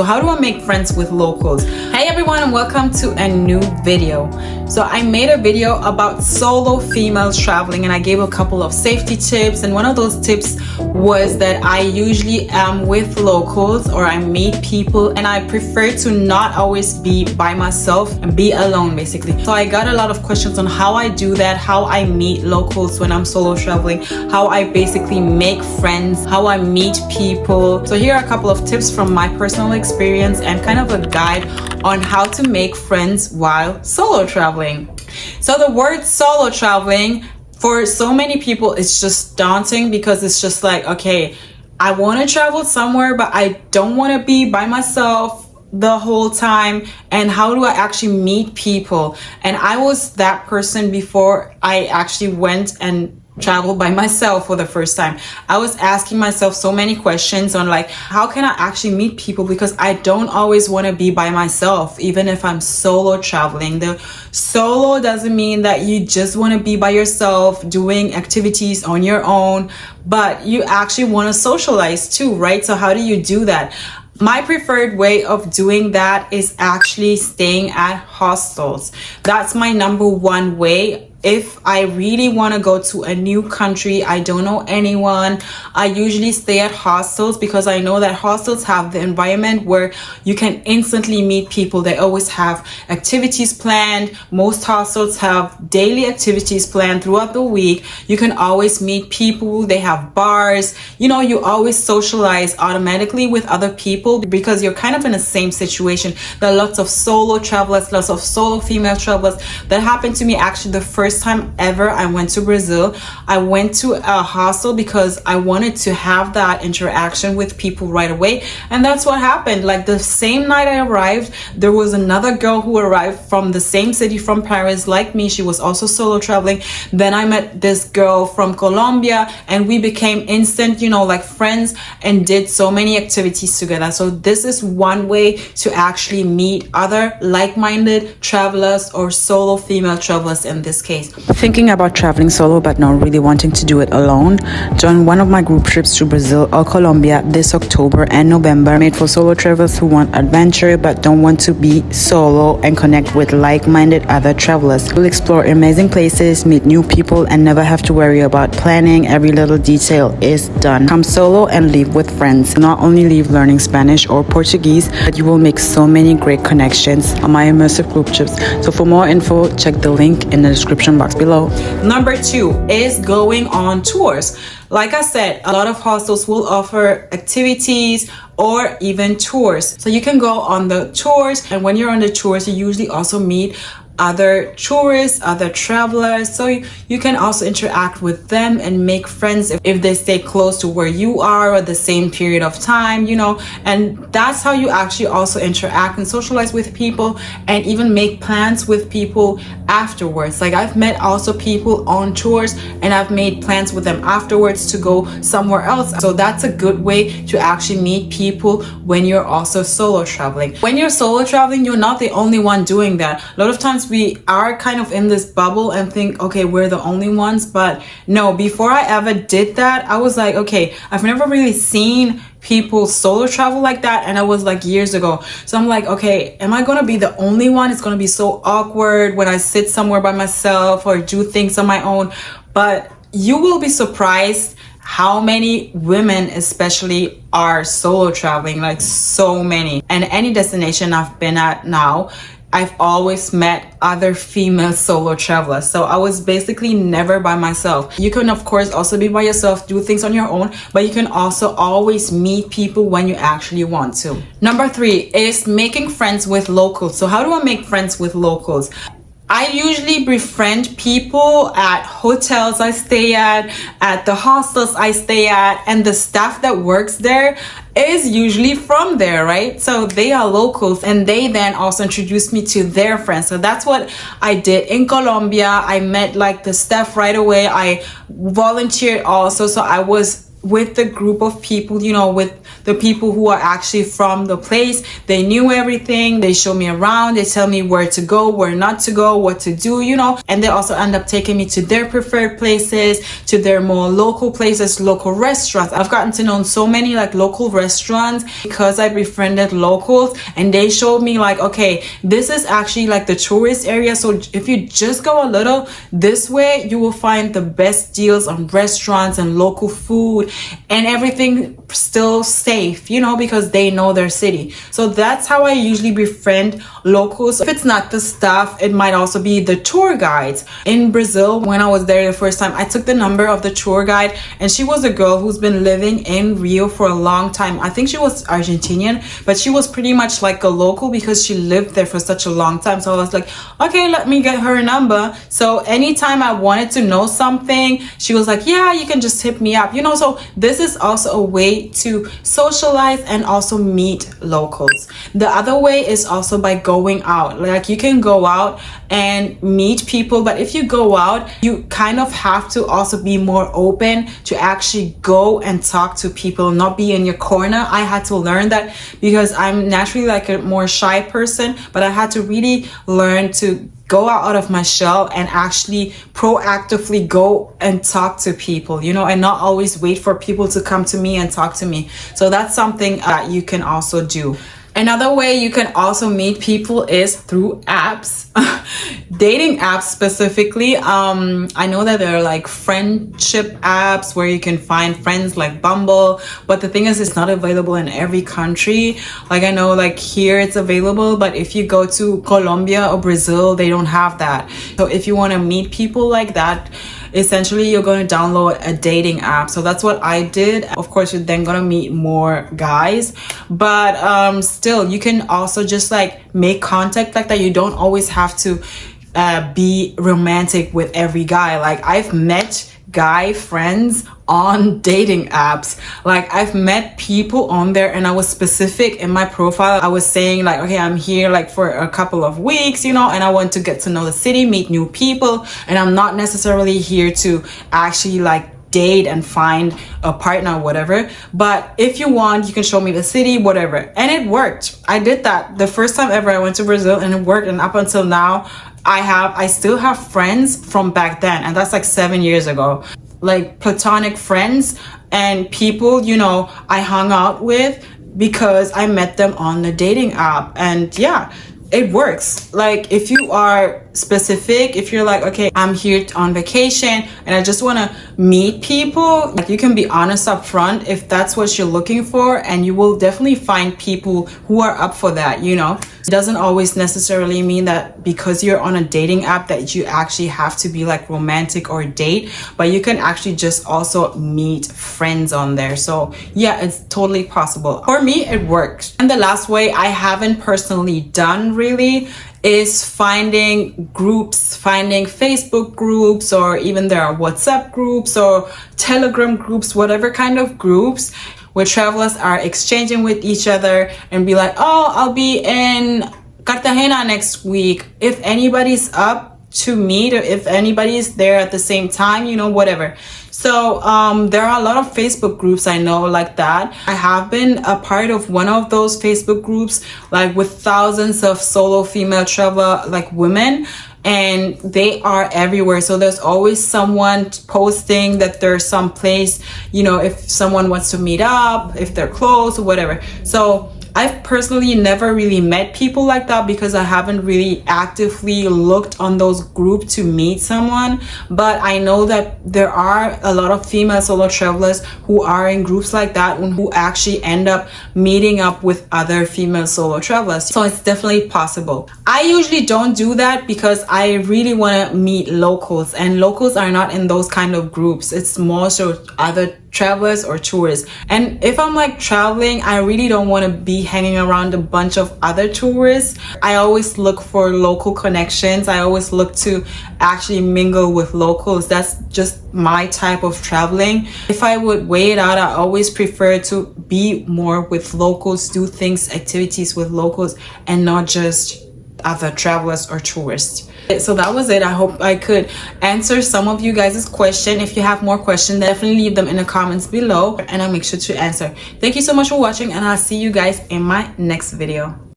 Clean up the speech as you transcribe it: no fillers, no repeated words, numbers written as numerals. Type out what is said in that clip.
So how do I make friends with locals? Hey everyone, and welcome to a new video. So I made a video about solo females traveling, and I gave a couple of safety tips, and one of those tips was that I usually am with locals or I meet people, and I prefer to not always be by myself and be alone basically. So I got a lot of questions on how I do that, how I meet locals when I'm solo traveling, how I basically make friends, how I meet people. So here are a couple of tips from my personal experience and kind of a guide on how to make friends while solo traveling. So the word solo traveling for so many people is just daunting because it's just like, okay, I want to travel somewhere, but I don't want to be by myself the whole time. And how do I actually meet people? And I was that person before I actually went and travel by myself for the first time. I was asking myself so many questions on like, how can I actually meet people? Because I don't always want to be by myself, even if I'm solo traveling. The solo doesn't mean that you just want to be by yourself doing activities on your own, but you actually want to socialize too, right? So how do you do that? My preferred way of doing that is actually staying at hostels. That's my number one way. If I really want to go to a new country, I don't know anyone, I usually stay at hostels because I know that hostels have the environment where you can instantly meet people. They always have activities planned. Most hostels have daily activities planned throughout the week. You can always meet people. They have bars. You know, you always socialize automatically with other people because you're kind of in the same situation. There are lots of solo travelers, lots of solo female travelers. That happened to me actually the first time ever I went to Brazil. I went to a hostel because I wanted to have that interaction with people right away, and that's what happened. Like the same night I arrived, there was another girl who arrived from the same city, from Paris, like me. She was also solo traveling. Then I met this girl from Colombia and we became instant, like friends, and did so many activities together. So this is one way to actually meet other like-minded travelers or solo female travelers in this case. Thinking about traveling solo but not really wanting to do it alone? Join one of my group trips to Brazil or Colombia this October and November, made for solo travelers who want adventure but don't want to be solo and connect with like-minded other travelers. We'll explore amazing places, meet new people, and never have to worry about planning. Every little detail is done. Come solo and leave with friends. Not only leave learning Spanish or Portuguese, but you will make so many great connections on my immersive group trips. So for more info, check the link in the description box below. Number 2 is going on tours. Like I said, a lot of hostels will offer activities or even tours. So you can go on the tours, and when you're on the tours, you usually also meet other tourists, other travelers, so you can also interact with them and make friends if they stay close to where you are or the same period of time, and that's how you actually also interact and socialize with people and even make plans with people afterwards. Like I've met also people on tours and I've made plans with them afterwards to go somewhere else. So that's a good way to actually meet people when you're also solo traveling. When you're solo traveling, you're not the only one doing that. A lot of times we are kind of in this bubble and think, okay, we're the only ones. But no, before I ever did that, I was like, okay, I've never really seen people solo travel like that, and I was like years ago. So I'm like, okay, am I gonna be the only one? It's gonna be so awkward when I sit somewhere by myself or do things on my own. But you will be surprised how many women especially are solo traveling, like so many. And any destination I've been at now, I've always met other female solo travelers. So I was basically never by myself. You can of course also be by yourself, do things on your own, but you can also always meet people when you actually want to. Number 3 is making friends with locals. So how do I make friends with locals? I usually befriend people at hotels I stay at the hostels I stay at, and the staff that works there is usually from there, right? So they are locals, and they then also introduced me to their friends. So that's what I did in Colombia. I met like the staff right away. I volunteered also, so I was with the group of people, you know, with the people who are actually from the place. They knew everything. They show me around. They tell me where to go, where not to go, what to do, you know. And they also end up taking me to their preferred places, to their more local places, local restaurants. I've gotten to know so many like local restaurants because I befriended locals, and they showed me like, okay, this is actually like the tourist area. So if you just go a little this way, you will find the best deals on restaurants and local food, and everything still safe, you know, because they know their city. So that's how I usually befriend locals. If it's not the staff, it might also be the tour guides. In Brazil, when I was there the first time, I took the number of the tour guide, and she was a girl who's been living in Rio for a long time. I think she was Argentinian, but she was pretty much like a local because she lived there for such a long time. So I was like, okay, let me get her number. So anytime I wanted to know something, she was like, yeah, you can just hit me up, you know. So this is also a way to socialize and also meet locals. The other way is also by going out. Like you can go out and meet people, but if you go out, you kind of have to also be more open to actually go and talk to people, not be in your corner. I had to learn that because I'm naturally like a more shy person, but I had to really learn to go out of my shell and actually proactively go and talk to people, you know, and not always wait for people to come to me and talk to me. So that's something that you can also do. Another way you can also meet people is through apps. Dating apps specifically. I know that there are like friendship apps where you can find friends like Bumble, but the thing is it's not available in every country. Like I know like here it's available, but if you go to Colombia or Brazil, they don't have that. So if you want to meet people like that, essentially you're going to download a dating app. So that's what I did. Of course, you're then going to meet more guys, but still you can also just like make contact like that. You don't always have to be romantic with every guy. Like I've met guy friends on dating apps. Like I've met people on there, and I was specific in my profile. I was saying like, okay, I'm here like for a couple of weeks, you know, and I want to get to know the city, meet new people, and I'm not necessarily here to actually like date and find a partner or whatever. But if you want, you can show me the city, whatever. And it worked. I did that the first time ever I went to Brazil, and it worked. And up until now, I still have friends from back then, and that's like 7 years ago, like platonic friends and people, you know, I hung out with because I met them on the dating app. And yeah, it works. Like if you are specific, if you're like, okay, I'm here on vacation and I just want to meet people, like you can be honest up front if that's what you're looking for, and you will definitely find people who are up for that, you know. It doesn't always necessarily mean that because you're on a dating app that you actually have to be like romantic or date, but you can actually just also meet friends on there. So yeah, it's totally possible. For me, it works. And the last way I haven't personally done really is finding groups, finding Facebook groups, or even there are WhatsApp groups or Telegram groups, whatever kind of groups where travelers are exchanging with each other and be like, oh, I'll be in Cartagena next week. If anybody's up to meet, or if anybody's there at the same time, you know, whatever. So there are a lot of Facebook groups I know like that. I have been a part of one of those Facebook groups, like with thousands of solo female traveler, like women, and they are everywhere. So there's always someone posting that there's some place, you know, if someone wants to meet up, if they're close or whatever. So I've personally never really met people like that because I haven't really actively looked on those groups to meet someone. But I know that there are a lot of female solo travelers who are in groups like that and who actually end up meeting up with other female solo travelers. So it's definitely possible. I usually don't do that because I really want to meet locals, and locals are not in those kind of groups. It's more so other travelers or tourists. And if I'm like traveling, I really don't want to be hanging around a bunch of other tourists. I always look for local connections. I always look to actually mingle with locals. That's just my type of traveling. If I would weigh it out, I always prefer to be more with locals, do things, activities with locals, and not just other travelers or tourists. So that was it. I hope I could answer some of you guys' question. If you have more questions, definitely leave them in the comments below and I'll make sure to answer. Thank you so much for watching, and I'll see you guys in my next video.